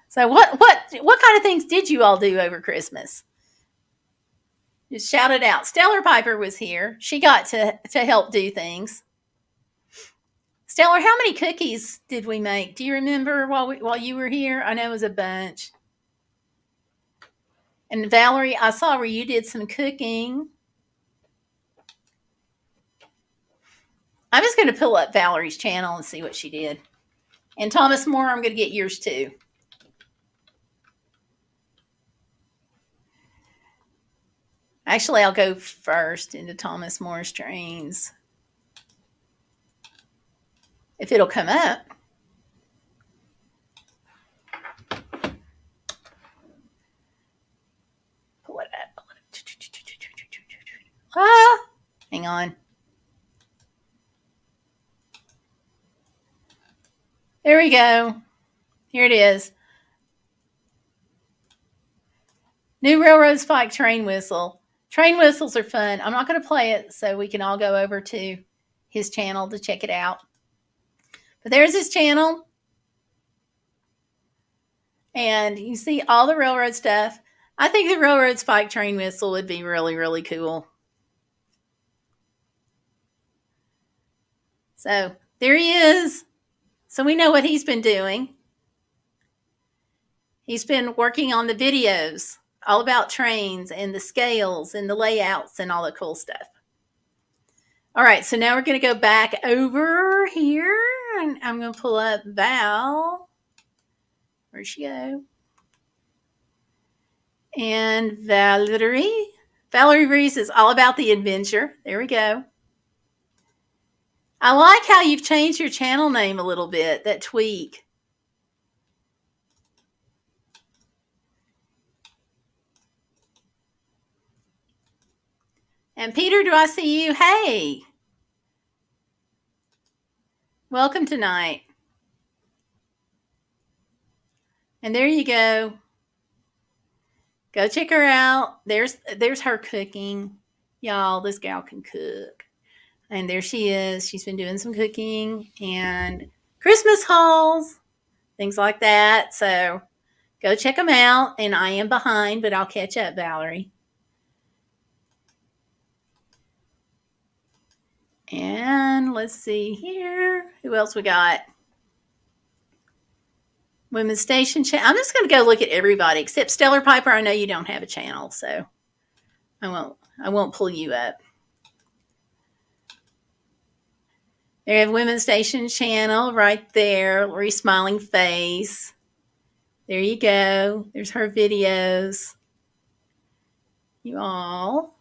So what kind of things did you all do over Christmas? Just shout it out. Stellar Piper was here. She got to help do things. Stellar, how many cookies did we make? Do you remember while you were here? I know it was a bunch. And Valerie, I saw where you did some cooking. I'm just going to pull up Valerie's channel and see what she did. And Thomas Moore, I'm going to get yours too. Actually, I'll go first into Thomas Moore's trains. If it'll come up. Pull it up. Hang on. There we go. Here it is. New Railroad Spike train whistle. Train whistles are fun. I'm not going to play it so we can all go over to his channel to check it out. But there's his channel. And you see all the railroad stuff. I think the Railroad Spike train whistle would be really, really cool. So there he is. So we know what he's been doing. He's been working on the videos all about trains and the scales and the layouts and all the cool stuff. All right, so now we're going to go back over here and I'm going to pull up Val. Where'd she go? And Valerie. Valerie Reese is all about the adventure. There we go. I like how you've changed your channel name a little bit, that tweak. And Peter, do I see you? Hey. Welcome tonight. And there you go. Go check her out. There's her cooking. Y'all, this gal can cook. And there she is. She's been doing some cooking and Christmas hauls, things like that. So go check them out. And I am behind, but I'll catch up, Valerie. And let's see here. Who else we got? Women's Station channel. I'm just going to go look at everybody except Stellar Piper. I know you don't have a channel, so I won't pull you up. There you have Women's Station channel right there. Lori's smiling face. There you go. There's her videos. You all.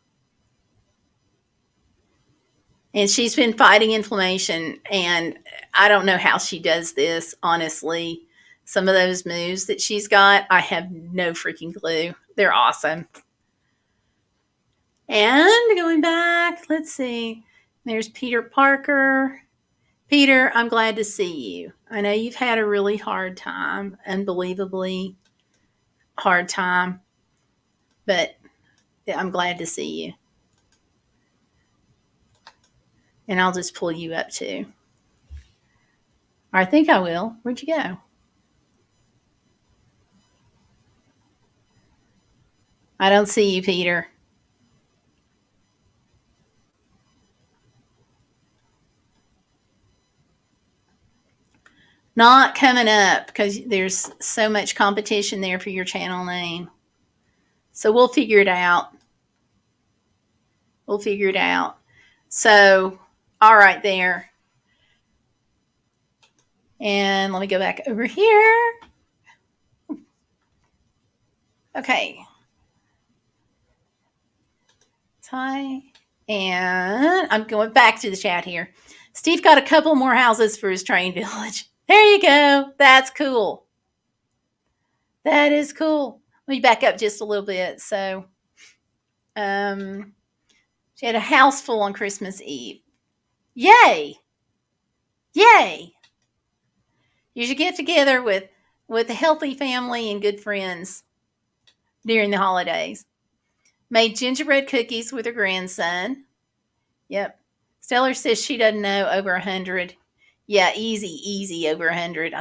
And she's been fighting inflammation, and I don't know how she does this, honestly. Some of those moves that she's got, I have no freaking clue. They're awesome. And going back, let's see. There's Peter Parker. Peter, I'm glad to see you. I know you've had a really hard time, unbelievably hard time, but I'm glad to see you. And I'll just pull you up too. Or I think I will. Where'd you go? I don't see you, Peter. Not coming up because there's so much competition there for your channel name. So we'll figure it out. We'll figure it out. So, all right there. And let me go back over here. Okay. Hi. And I'm going back to the chat here. Steve got a couple more houses for his train village. There you go. That's cool. That is cool. Let me back up just a little bit. So, she had a house full on Christmas Eve. Yay. Yay! You should get together with a healthy family and good friends during the holidays. Made gingerbread cookies with her grandson. Yep. Stellar says she doesn't know over 100. Yeah, easy over 100.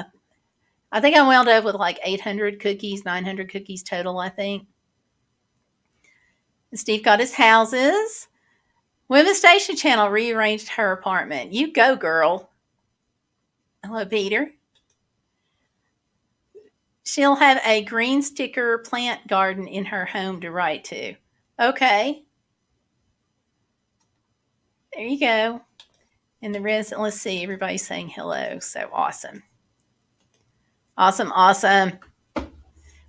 I think I wound up with like 800 cookies, 900 cookies total, I think. And Steve got his houses. Women's Station Channel rearranged her apartment. You go, girl. Hello, Peter. She'll have a green sticker plant garden in her home to write to. Okay. There you go. And the rest, let's see, everybody's saying hello. So awesome. Awesome.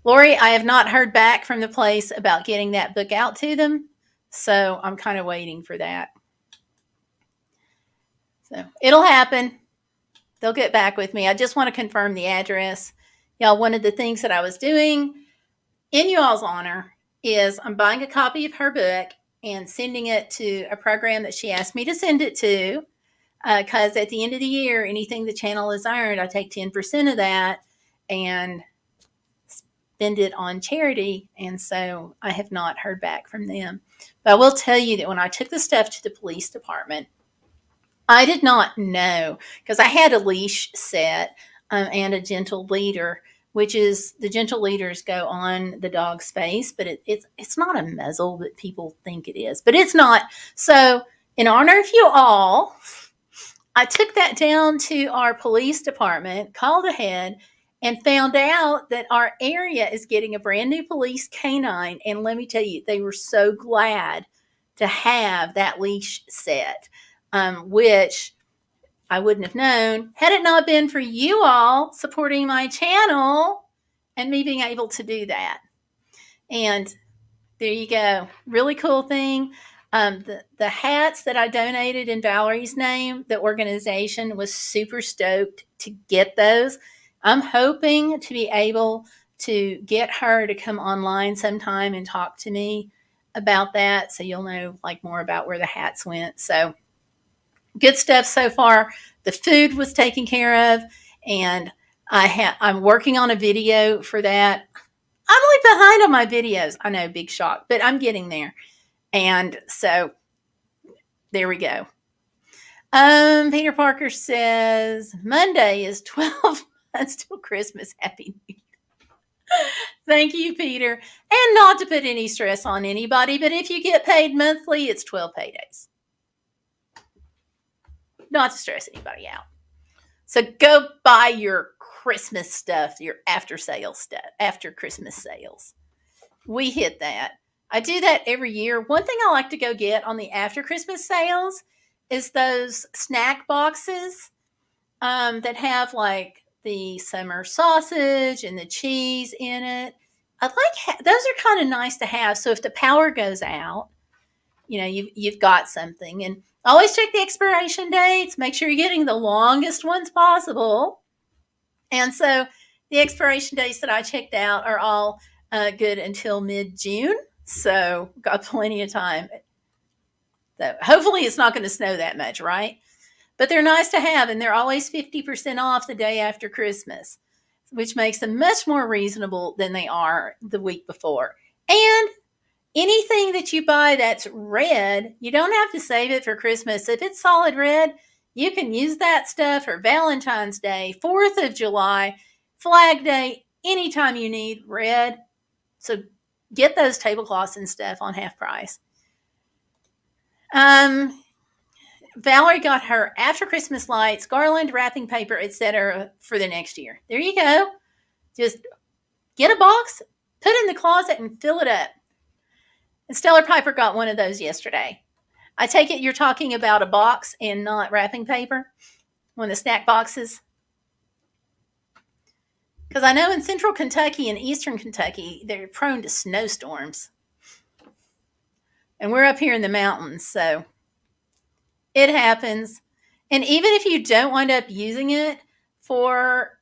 Lori, I have not heard back from the place about getting that book out to them. So I'm kind of waiting for that. So it'll happen. They'll get back with me. I just want to confirm the address. Y'all, one of the things that I was doing in you all's honor is I'm buying a copy of her book and sending it to a program that she asked me to send it to. Because at the end of the year, anything the channel has earned, I take 10% of that and spend it on charity. And so I have not heard back from them. But I will tell you that when I took the stuff to the police department, I did not know, because I had a leash set and a gentle leader, which is the gentle leaders go on the dog's face, but it's not a muzzle that people think it is, but it's not. So in honor of you all, I took that down to our police department, called ahead, and found out that our area is getting a brand new police canine. And let me tell you, they were so glad to have that leash set, which I wouldn't have known had it not been for you all supporting my channel and me being able to do that. And there you go. Really cool thing. The hats that I donated in Valerie's name, the organization was super stoked to get those. I'm hoping to be able to get her to come online sometime and talk to me about that, so you'll know like more about where the hats went. So good stuff so far. The food was taken care of, and I'm working on a video for that. I'm like behind on my videos. I know, big shock, but I'm getting there. And so there we go. Peter Parker says Monday is 12 months till Christmas. Happy New Year. Thank you, Peter. And not to put any stress on anybody, but if you get paid monthly, it's 12 paydays. Not to stress anybody out. So go buy your Christmas stuff, your after sale stuff, after Christmas sales. We hit that. I do that every year. One thing I like to go get on the after Christmas sales is those snack boxes that have like the summer sausage and the cheese in it. I like those are kind of nice to have. So if the power goes out, you know, you've got something. And always check the expiration dates. Make sure you're getting the longest ones possible. And so the expiration dates that I checked out are all good until mid-June. So got plenty of time. So hopefully it's not going to snow that much, right? But they're nice to have, and they're always 50% off the day after Christmas, which makes them much more reasonable than they are the week before. And anything that you buy that's red, you don't have to save it for Christmas. If it's solid red, you can use that stuff for Valentine's Day, 4th of July, Flag Day, anytime you need red. So get those tablecloths and stuff on half price. Valerie got her after Christmas lights, garland, wrapping paper, etc. for the next year. There you go. Just get a box, put it in the closet, and fill it up. And Stellar Piper got one of those yesterday. I take it you're talking about a box and not wrapping paper? One of the snack boxes? Because I know in central Kentucky and eastern Kentucky, they're prone to snowstorms. And we're up here in the mountains, so it happens. And even if you don't wind up using it for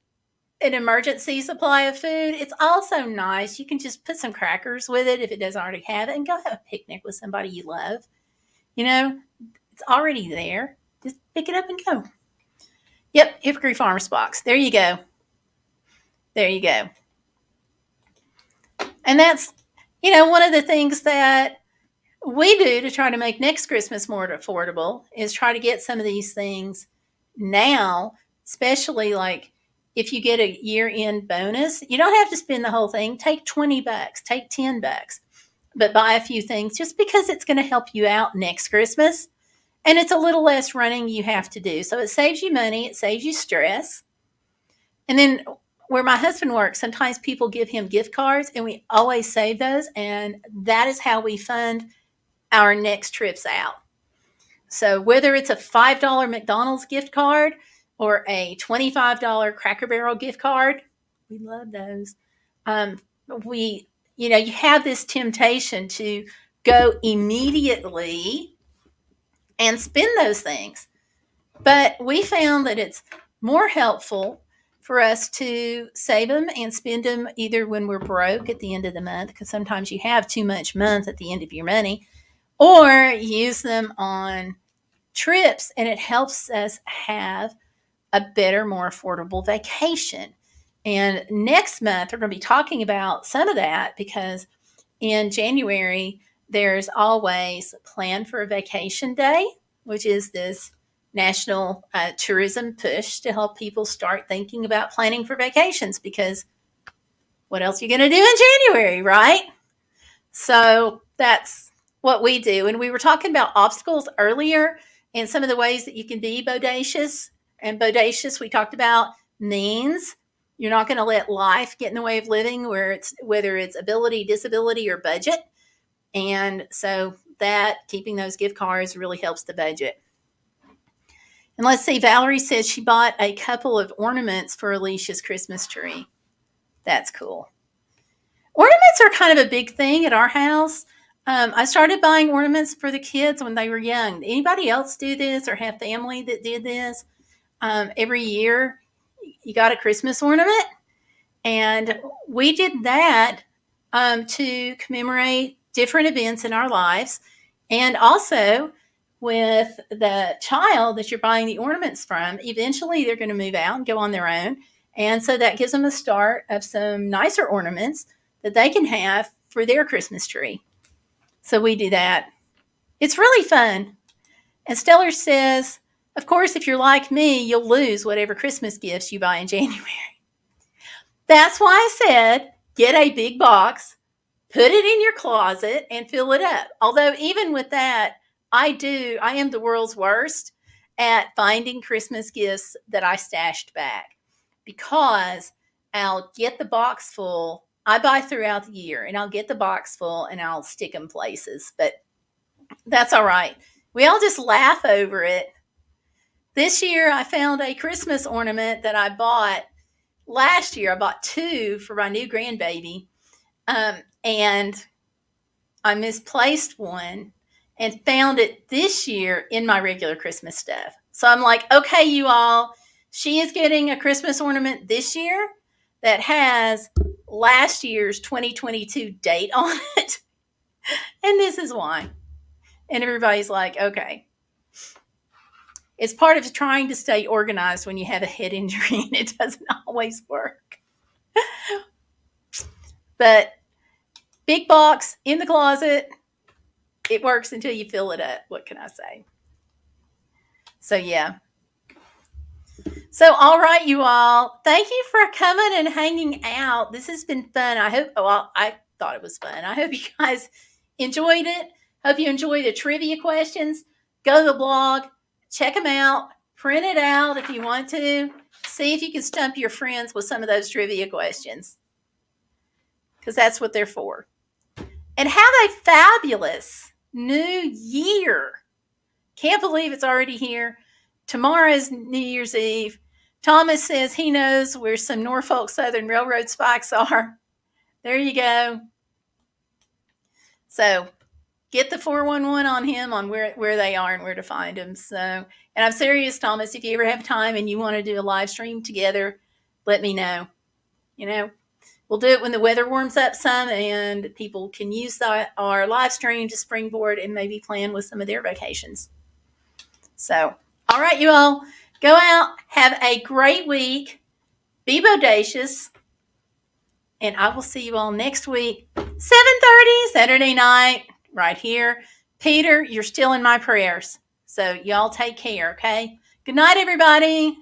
an emergency supply of food, it's also nice. You can just put some crackers with it if it doesn't already have it and go have a picnic with somebody you love. You know, it's already there. Just pick it up and go. Yep, Hickory Farms box. There you go. There you go. And that's, one of the things that we do to try to make next Christmas more affordable is try to get some of these things now, especially like if you get a year end bonus, you don't have to spend the whole thing. Take $20, take $10, but buy a few things just because it's going to help you out next Christmas. And it's a little less running you have to do. So it saves you money, it saves you stress. And then where my husband works, sometimes people give him gift cards and we always save those. And that is how we fund our next trips out. So whether it's a $5 McDonald's gift card or a $25 Cracker Barrel gift card, we love those. You have this temptation to go immediately and spend those things. But we found that it's more helpful for us to save them and spend them either when we're broke at the end of the month, because sometimes you have too much month at the end of your money, or use them on trips, and it helps us have a better, more affordable vacation. And next month, we're going to be talking about some of that because in January, there's always Plan for a Vacation Day, which is this national tourism push to help people start thinking about planning for vacations, because what else are you going to do in January, right? So that's what we do. And we were talking about obstacles earlier and some of the ways that you can be bodacious. And bodacious, we talked about, means you're not going to let life get in the way of living, whether it's ability, disability, or budget. And so that keeping those gift cards really helps the budget. And let's see, Valerie says she bought a couple of ornaments for Alicia's Christmas tree. That's cool. Ornaments are kind of a big thing at our house. I started buying ornaments for the kids when they were young. Anybody else do this or have family that did this? Every year you got a Christmas ornament. And we did that to commemorate different events in our lives. And also with the child that you're buying the ornaments from, eventually they're going to move out and go on their own. And so that gives them a start of some nicer ornaments that they can have for their Christmas tree. So we do that. It's really fun. And Stellar says, of course, if you're like me, you'll lose whatever Christmas gifts you buy in January. That's why I said, get a big box, put it in your closet, and fill it up. Although even with that, I am the world's worst at finding Christmas gifts that I stashed back, because I'll get the box full. I buy throughout the year, and I'll get the box full and I'll stick them places, but that's all right. We all just laugh over it. This year, I found a Christmas ornament that I bought last year. I bought two for my new grandbaby, and I misplaced one and found it this year in my regular Christmas stuff. So I'm like, okay, you all, she is getting a Christmas ornament this year that has last year's 2022 date on it. And this is why. And everybody's like, okay. It's part of trying to stay organized when you have a head injury, and it doesn't always work. But big box in the closet, it works until you fill it up. What can I say? So, yeah. So, all right, you all. Thank you for coming and hanging out. This has been fun. I thought it was fun. I hope you guys enjoyed it. Hope you enjoyed the trivia questions. Go to the blog. Check them out. Print it out if you want to. See if you can stump your friends with some of those trivia questions, because that's what they're for. And have a fabulous New Year. Can't believe it's already here. Tomorrow's New Year's Eve. Thomas says he knows where some Norfolk Southern Railroad spikes are. There you go. So get the 411 on him on where they are and where to find them. So, and I'm serious, Thomas, if you ever have time and you want to do a live stream together, let me know. We'll do it when the weather warms up some and people can use our live stream to springboard and maybe plan with some of their vacations. So, all right, you all, Go out, have a great week, be bodacious, and I will see you all next week, 7:30 Saturday night, right here. Peter, you're still in my prayers. So y'all take care, okay? Good night, everybody.